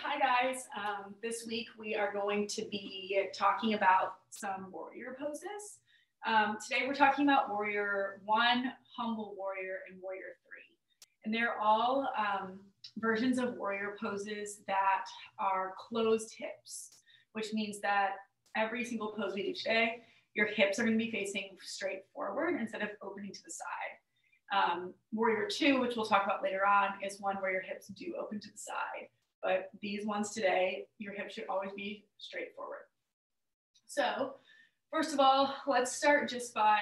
Hi guys, this week we are going to be talking about some warrior poses. Today we're talking about warrior 1, humble warrior, and warrior 3. And they're all versions of warrior poses that are closed hips, which means that every single pose we do today, your hips are going to be facing straight forward instead of opening to the side. Warrior 2, which we'll talk about later on, is one where your hips do open to the side. But these ones today, your hips should always be straight forward. So first of all, let's start just by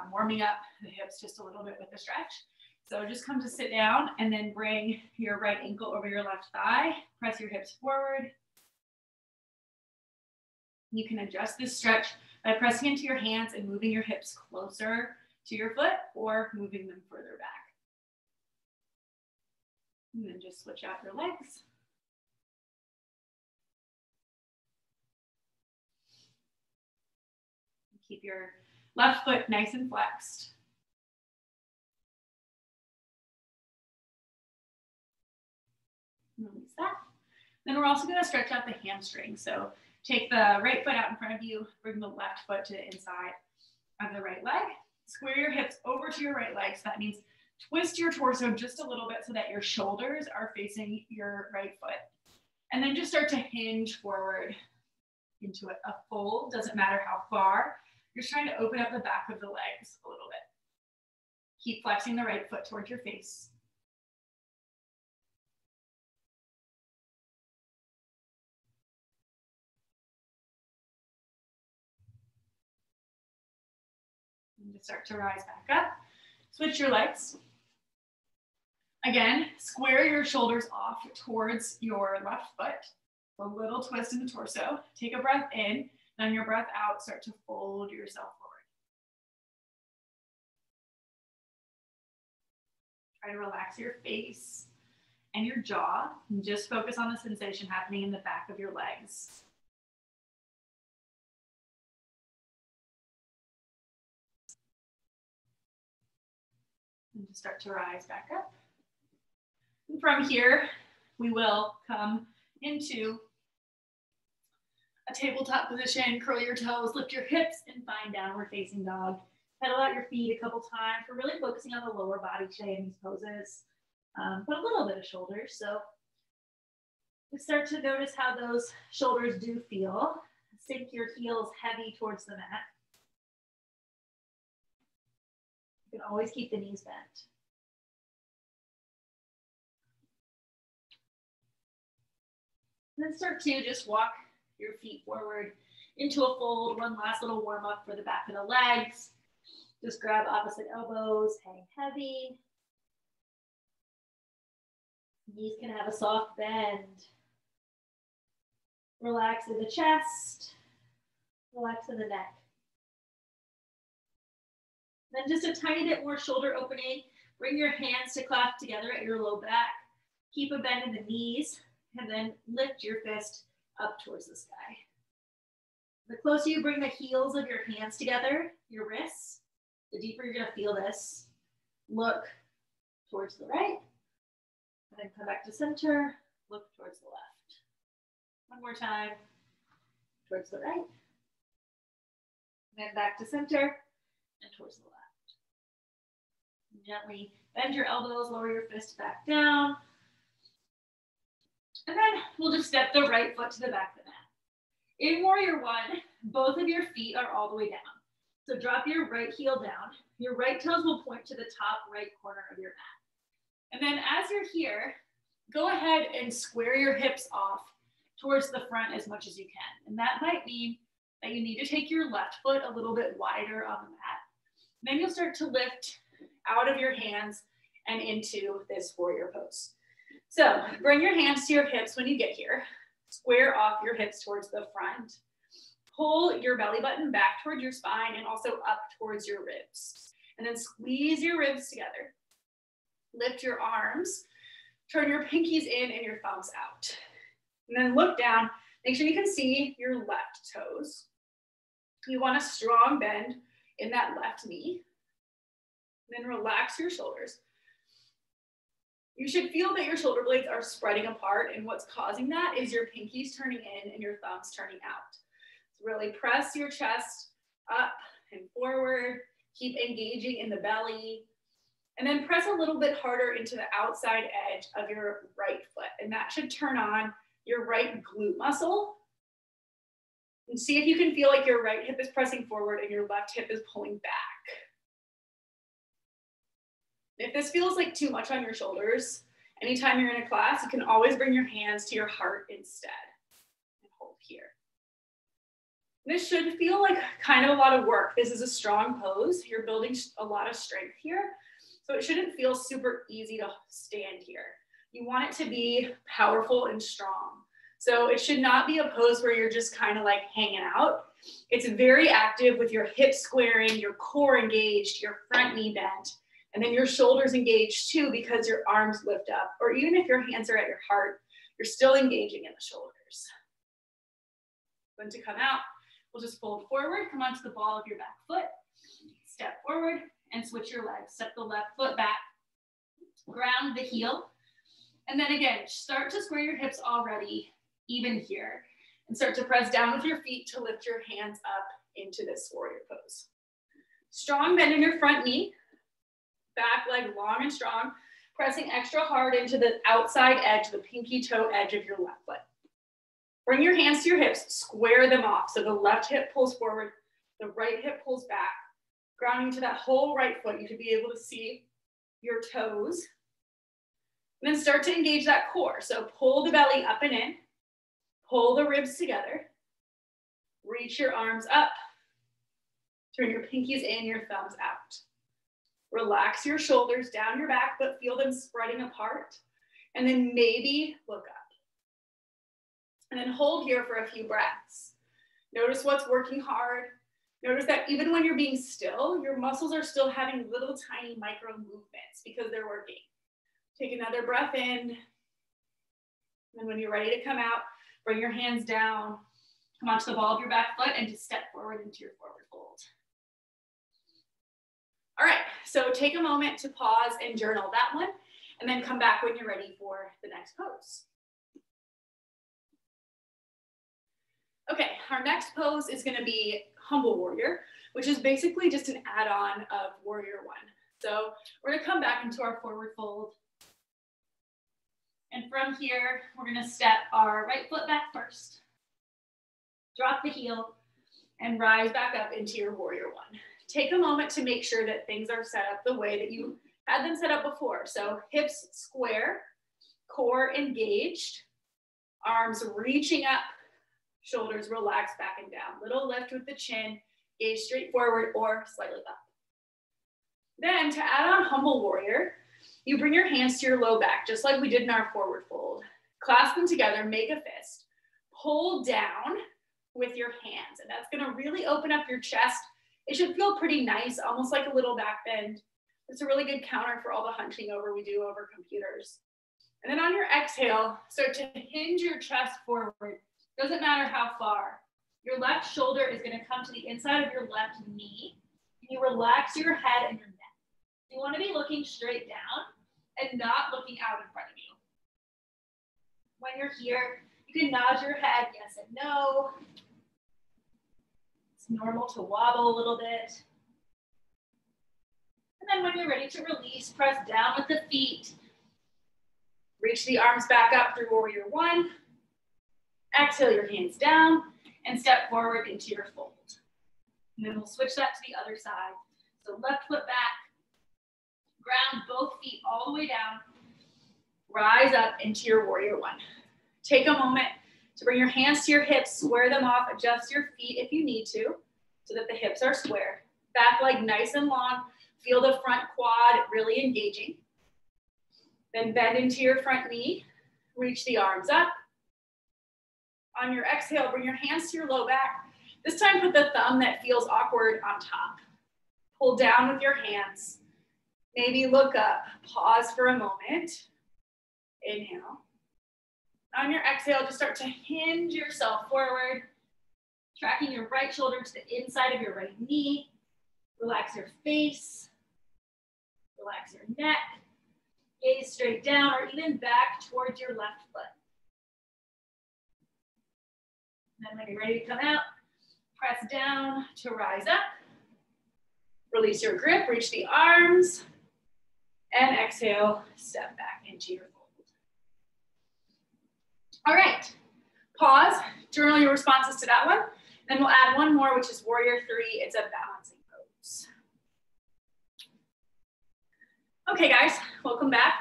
warming up the hips just a little bit with a stretch. So just come to sit down and then bring your right ankle over your left thigh. Press your hips forward. You can adjust this stretch by pressing into your hands and moving your hips closer to your foot or moving them further back. And then just switch out your legs. Keep your left foot nice and flexed. Release that. Then we're also going to stretch out the hamstring. So take the right foot out in front of you, bring the left foot to the inside of the right leg. Square your hips over to your right leg. So that means twist your torso just a little bit so that your shoulders are facing your right foot. And then just start to hinge forward into a fold. Doesn't matter how far. You're just trying to open up the back of the legs a little bit. Keep flexing the right foot towards your face. And just start to rise back up. Switch your legs. Again, square your shoulders off towards your left foot. A little twist in the torso. Take a breath in. And on your breath out, start to fold yourself forward. Try to relax your face and your jaw, and just focus on the sensation happening in the back of your legs. And just start to rise back up. And from here, we will come into a tabletop position. Curl your toes, lift your hips, and find downward facing dog. Pedal out your feet a couple times. We're really focusing on the lower body today in these poses, but a little bit of shoulders. So you start to notice how those shoulders do feel. Sink your heels heavy towards the mat. You can always keep the knees bent. And then start to just walk your feet forward into a fold. One last little warm up for the back of the legs. Just grab opposite elbows, hang heavy. Knees can have a soft bend. Relax in the chest, relax in the neck. Then just a tiny bit more shoulder opening. Bring your hands to clasp together at your low back. Keep a bend in the knees, and then lift your fist up towards the sky. The closer you bring the heels of your hands together, your wrists, the deeper you're gonna feel this. Look towards the right, and then come back to center, look towards the left. One more time, towards the right, and then back to center, and towards the left. Gently bend your elbows, lower your fist back down. And then we'll just step the right foot to the back of the mat. In Warrior 1, both of your feet are all the way down. So drop your right heel down. Your right toes will point to the top right corner of your mat. And then as you're here, go ahead and square your hips off towards the front as much as you can. And that might mean that you need to take your left foot a little bit wider on the mat. Then you'll start to lift out of your hands and into this warrior pose. So bring your hands to your hips when you get here. Square off your hips towards the front. Pull your belly button back towards your spine and also up towards your ribs. And then squeeze your ribs together. Lift your arms. Turn your pinkies in and your thumbs out. And then look down. Make sure you can see your left toes. You want a strong bend in that left knee. Then relax your shoulders. You should feel that your shoulder blades are spreading apart, and what's causing that is your pinkies turning in and your thumbs turning out. So really press your chest up and forward, keep engaging in the belly, and then press a little bit harder into the outside edge of your right foot, and that should turn on your right glute muscle. And see if you can feel like your right hip is pressing forward and your left hip is pulling back. If this feels like too much on your shoulders, anytime you're in a class, you can always bring your hands to your heart instead and hold here. This should feel like kind of a lot of work. This is a strong pose. You're building a lot of strength here. So it shouldn't feel super easy to stand here. You want it to be powerful and strong. So it should not be a pose where you're just kind of like hanging out. It's very active with your hips squaring, your core engaged, your front knee bent, and then your shoulders engaged too because your arms lift up. Or even if your hands are at your heart, you're still engaging in the shoulders. When to come out, we'll just fold forward, come onto the ball of your back foot, step forward and switch your legs. Step the left foot back, ground the heel, and then again, start to square your hips already, even here, and start to press down with your feet to lift your hands up into this warrior pose. Strong bend in your front knee, back leg long and strong, pressing extra hard into the outside edge, the pinky toe edge of your left foot. Bring your hands to your hips, square them off. So the left hip pulls forward, the right hip pulls back, grounding to that whole right foot. You should be able to see your toes. And then start to engage that core. So pull the belly up and in, pull the ribs together, reach your arms up, turn your pinkies and your thumbs out. Relax your shoulders down your back, but feel them spreading apart. And then maybe look up. And then hold here for a few breaths. Notice what's working hard. Notice that even when you're being still, your muscles are still having little tiny micro movements because they're working. Take another breath in. And when you're ready to come out, bring your hands down, come onto the ball of your back foot and just step forward into your forward fold. All right, so take a moment to pause and journal that one, and then come back when you're ready for the next pose. Okay, our next pose is gonna be Humble Warrior, which is basically just an add-on of Warrior One. So we're gonna come back into our forward fold. And from here, we're gonna step our right foot back first. Drop the heel and rise back up into your Warrior One. Take a moment to make sure that things are set up the way that you had them set up before. So hips square, core engaged, arms reaching up, shoulders relaxed back and down. Little lift with the chin, gaze straight forward or slightly up. Then to add on Humble Warrior, you bring your hands to your low back, just like we did in our forward fold. Clasp them together, make a fist. Pull down with your hands, and that's gonna really open up your chest. It should feel pretty nice, almost like a little back bend. It's a really good counter for all the hunching over we do over computers. And then on your exhale, start to hinge your chest forward. Doesn't matter how far. Your left shoulder is gonna come to the inside of your left knee. And you relax your head and your neck. You wanna be looking straight down and not looking out in front of you. When you're here, you can nod your head yes and no. It's normal to wobble a little bit. And then when you're ready to release, press down with the feet. Reach the arms back up through Warrior One. Exhale your hands down and step forward into your fold. And then we'll switch that to the other side. So left foot back, ground both feet all the way down, rise up into your Warrior One. Take a moment to bring your hands to your hips, square them off, adjust your feet if you need to, so that the hips are square. Back leg nice and long, feel the front quad really engaging. Then bend into your front knee, reach the arms up. On your exhale, bring your hands to your low back. This time put the thumb that feels awkward on top. Pull down with your hands. Maybe look up, pause for a moment. Inhale. On your exhale, just start to hinge yourself forward, tracking your right shoulder to the inside of your right knee. Relax your face, relax your neck. Gaze straight down or even back towards your left foot. Then when you're ready to come out, press down to rise up. Release your grip, reach the arms, and exhale, step back into your fold. All right, pause, journal your responses to that one. Then we'll add one more, which is Warrior 3. It's a balancing pose. Okay, guys, welcome back.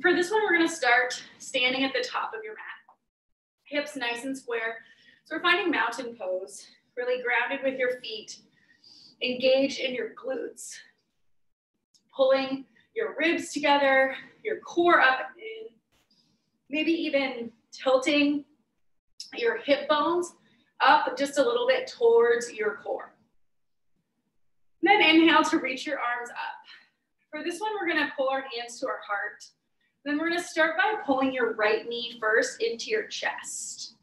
For this one, we're gonna start standing at the top of your mat. Hips nice and square. So we're finding mountain pose, really grounded with your feet. Engage in your glutes. Pulling your ribs together, your core up and in. Maybe even tilting your hip bones up just a little bit towards your core. Then inhale to reach your arms up. For this one, we're gonna pull our hands to our heart. Then we're gonna start by pulling your right knee first into your chest.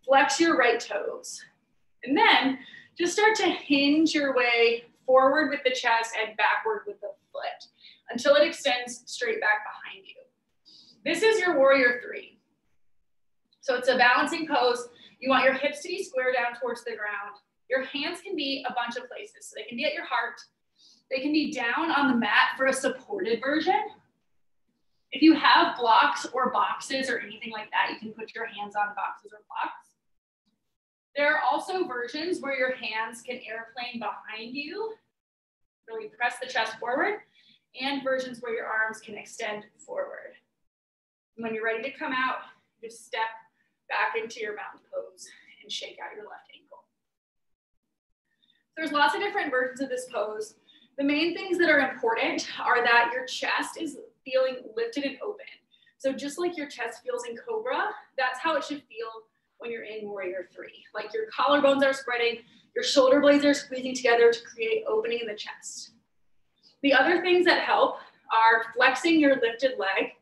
Flex your right toes. And then just start to hinge your way forward with the chest and backward with the foot until it extends straight back behind you. This is your Warrior 3. So it's a balancing pose. You want your hips to be square down towards the ground. Your hands can be a bunch of places. So they can be at your heart. They can be down on the mat for a supported version. If you have blocks or boxes or anything like that, you can put your hands on boxes or blocks. There are also versions where your hands can airplane behind you, really press the chest forward, and versions where your arms can extend forward. And when you're ready to come out, just step back into your mountain pose and shake out your left ankle. There's lots of different versions of this pose. The main things that are important are that your chest is feeling lifted and open. So just like your chest feels in Cobra, that's how it should feel when you're in Warrior 3. Like your collarbones are spreading, your shoulder blades are squeezing together to create opening in the chest. The other things that help are flexing your lifted leg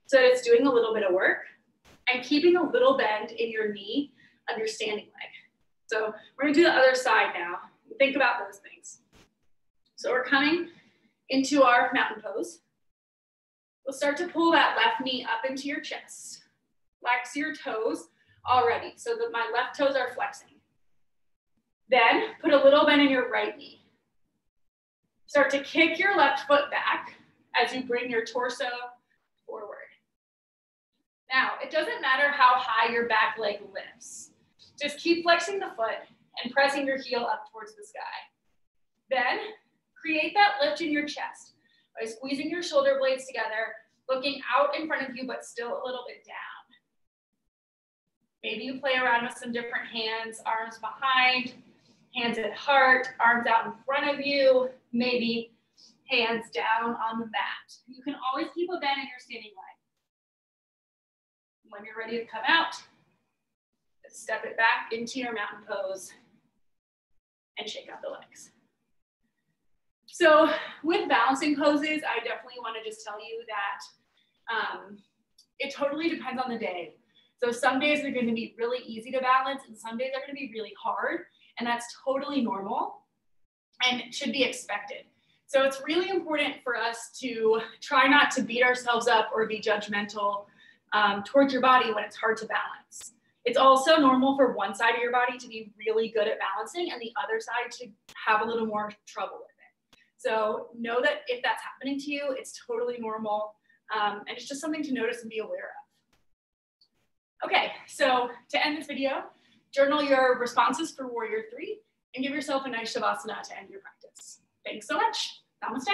so that it's doing a little bit of work, and keeping a little bend in your knee of your standing leg. So we're gonna do the other side now. Think about those things. So we're coming into our mountain pose. We'll start to pull that left knee up into your chest. Flex your toes already, so that my left toes are flexing. Then put a little bend in your right knee. Start to kick your left foot back as you bring your torso forward. Now, it doesn't matter how high your back leg lifts. Just keep flexing the foot and pressing your heel up towards the sky. Then, create that lift in your chest by squeezing your shoulder blades together, looking out in front of you, but still a little bit down. Maybe you play around with some different hands, arms behind, hands at heart, arms out in front of you, maybe hands down on the mat. You can always keep a bend in your standing leg. When you're ready to come out, step it back into your mountain pose and shake out the legs. So with balancing poses, I definitely want to just tell you that it totally depends on the day. So some days are going to be really easy to balance and some days are going to be really hard, and that's totally normal and should be expected. So it's really important for us to try not to beat ourselves up or be judgmental towards your body when it's hard to balance. It's also normal for one side of your body to be really good at balancing and the other side to have a little more trouble with it. So know that if that's happening to you, it's totally normal, and it's just something to notice and be aware of. Okay, so to end this video, journal your responses for Warrior 3 and give yourself a nice Shavasana to end your practice. Thanks so much. Namaste.